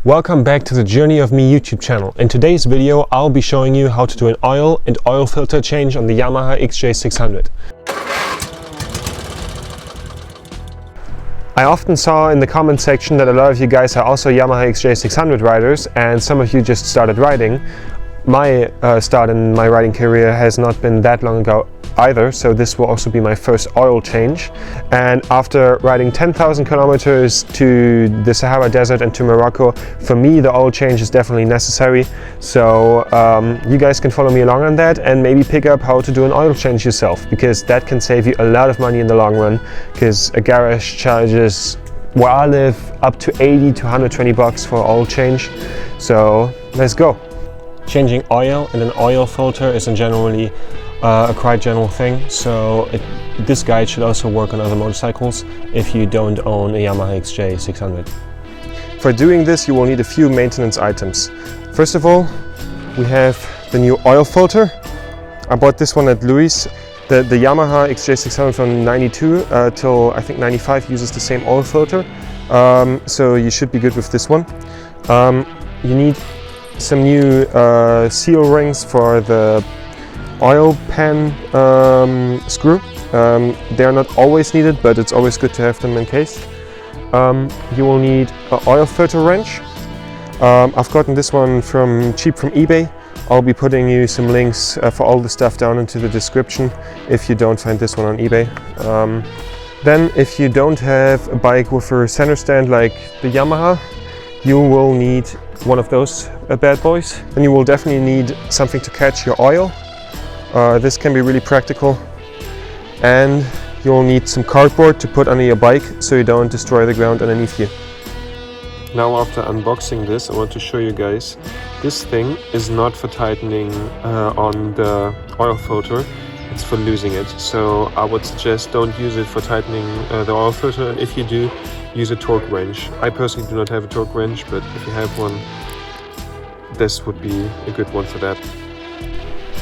Welcome back to the Journey of Me YouTube channel. In today's video I'll be showing you how to do an oil and oil filter change on the Yamaha XJ600. I often saw in the comment section that a lot of you guys are also Yamaha XJ600 riders, and some of you just started riding. My start in my riding career has not been that long ago either, so this will also be my first oil change. And after riding 10,000 kilometers to the Sahara Desert and to Morocco, for me the oil change is definitely necessary. So you guys can follow me along on that and maybe pick up how to do an oil change yourself, because that can save you a lot of money in the long run, because a garage charges, where I live, up to 80 to 120 bucks for oil change. So let's go. Changing oil and an oil filter is generally a quite general thing, so this guide should also work on other motorcycles if you don't own a Yamaha XJ600. For doing this you will need a few maintenance items. First of all, we have the new oil filter. I bought this one at Louis. The Yamaha XJ600 from 92 till I think 95 uses the same oil filter, so you should be good with this one. You need some new seal rings for the oil pan screw. They are not always needed, but it's always good to have them in case. You will need an oil filter wrench. I've gotten this one cheap from eBay. I'll be putting you some links for all the stuff down into the description if you don't find this one on eBay. Then if you don't have a bike with a center stand like the Yamaha, you will need one of those bad boys. Then you will definitely need something to catch your oil. This can be really practical. And you'll need some cardboard to put under your bike so you don't destroy the ground underneath you. Now, after unboxing this, I want to show you guys, this thing is not for tightening on the oil filter, it's for losing it. So I would suggest don't use it for tightening the oil filter, and if you do, use a torque wrench. I personally do not have a torque wrench, but if you have one, this would be a good one for that.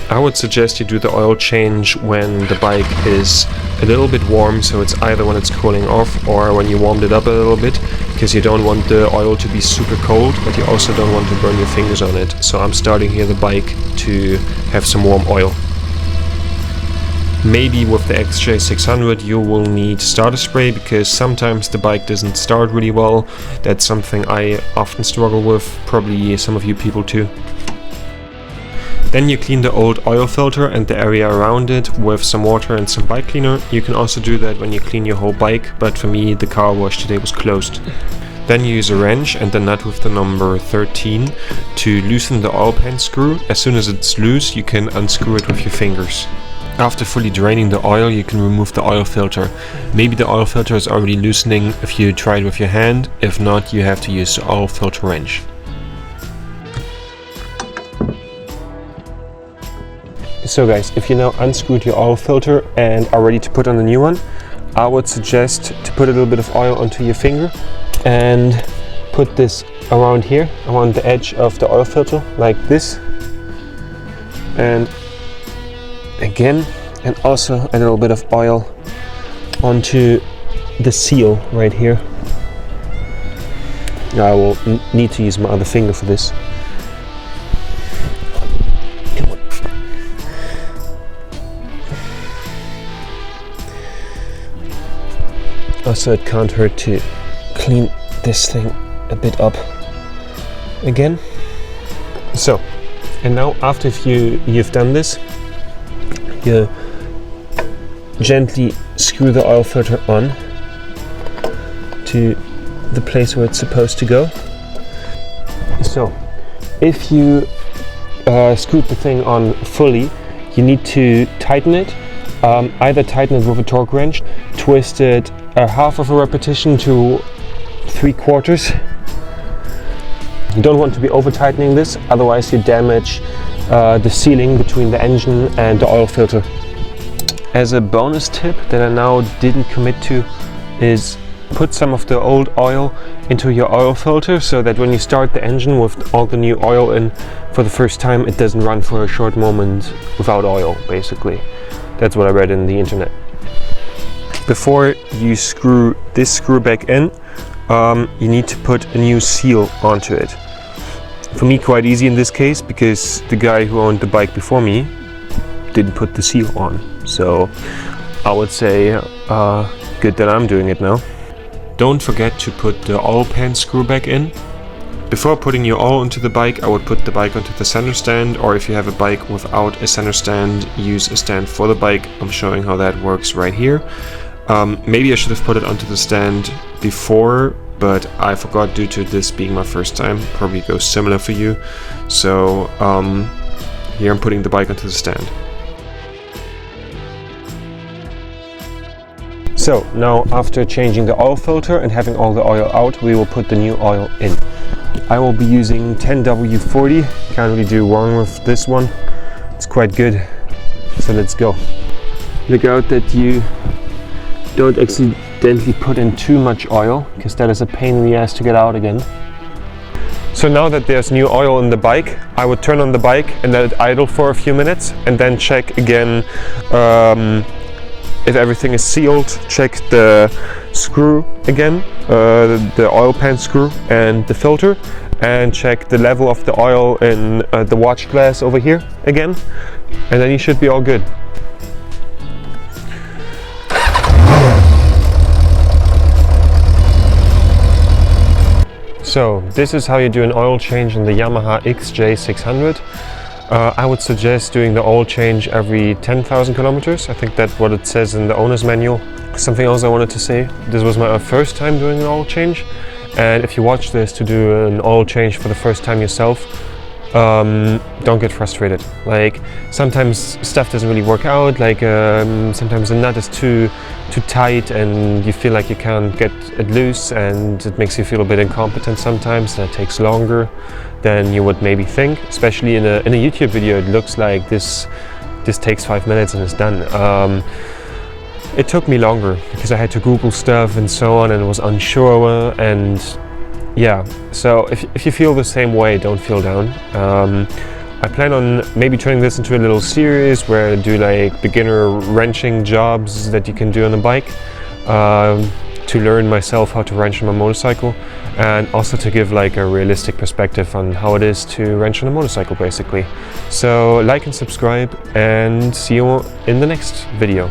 I would suggest you do the oil change when the bike is a little bit warm, so it's either when it's cooling off or when you warmed it up a little bit, because you don't want the oil to be super cold, but you also don't want to burn your fingers on it. So I'm starting here the bike to have some warm oil. Maybe with the XJ600 you will need starter spray, because sometimes the bike doesn't start really well. That's something I often struggle with, probably some of you people too. Then you clean the old oil filter and the area around it with some water and some bike cleaner. You can also do that when you clean your whole bike, but for me the car wash today was closed. Then you use a wrench and the nut with the number 13 to loosen the oil pan screw. As soon as it's loose, you can unscrew it with your fingers. After fully draining the oil, you can remove the oil filter. Maybe the oil filter is already loosening if you try it with your hand. If not, you have to use the oil filter wrench. So guys, if you now unscrewed your oil filter and are ready to put on a new one, I would suggest to put a little bit of oil onto your finger and put this around here, around the edge of the oil filter, like this. And again, and also a little bit of oil onto the seal right here. Now I will need to use my other finger for this. Also, it can't hurt to clean this thing a bit up again. So, and now after you've done this, you gently screw the oil filter on to the place where it's supposed to go. So, if you screwed the thing on fully, you need to tighten it. Either tighten it with a torque wrench, twist it half of a repetition to 3/4. You don't want to be over tightening this, otherwise you damage the sealing between the engine and the oil filter. As a bonus tip that I now didn't commit to is put some of the old oil into your oil filter, so that when you start the engine with all the new oil in for the first time, it doesn't run for a short moment without oil, basically. That's what I read in the internet. Before you screw this screw back in, you need to put a new seal onto it. For me, quite easy in this case, because the guy who owned the bike before me didn't put the seal on. So I would say good that I'm doing it now. Don't forget to put the oil pan screw back in. Before putting your oil into the bike, I would put the bike onto the center stand, or if you have a bike without a center stand, use a stand for the bike. I'm showing how that works right here. Maybe I should have put it onto the stand before, but I forgot due to this being my first time. Probably goes similar for you. So here I'm putting the bike onto the stand. So now, after changing the oil filter and having all the oil out, we will put the new oil in. I will be using 10W40. Can't really do wrong with this one. It's quite good. So let's go. Look out that you don't accidentally put in too much oil, because that is a pain in the ass to get out again. So now that there's new oil in the bike, I would turn on the bike and let it idle for a few minutes, and then check again if everything is sealed. Check the screw again, the oil pan screw and the filter, and check the level of the oil in the watch glass over here again, and then you should be all good. So this is how you do an oil change in the Yamaha XJ600. I would suggest doing the oil change every 10,000 kilometers. I think that's what it says in the owner's manual. Something else I wanted to say, this was my first time doing an oil change, and if you watch this to do an oil change for the first time yourself, don't get frustrated. Like, sometimes stuff doesn't really work out, like sometimes the nut is too tight and you feel like you can't get it loose, and it makes you feel a bit incompetent sometimes, and it takes longer than you would maybe think. Especially in a YouTube video, it looks like this takes 5 minutes and it's done. It took me longer because I had to Google stuff and so on, and I was unsure, and yeah, so if you feel the same way, don't feel down. I plan on maybe turning this into a little series where I do like beginner wrenching jobs that you can do on a bike, to learn myself how to wrench on my motorcycle, and also to give like a realistic perspective on how it is to wrench on a motorcycle basically. So like and subscribe, and see you in the next video.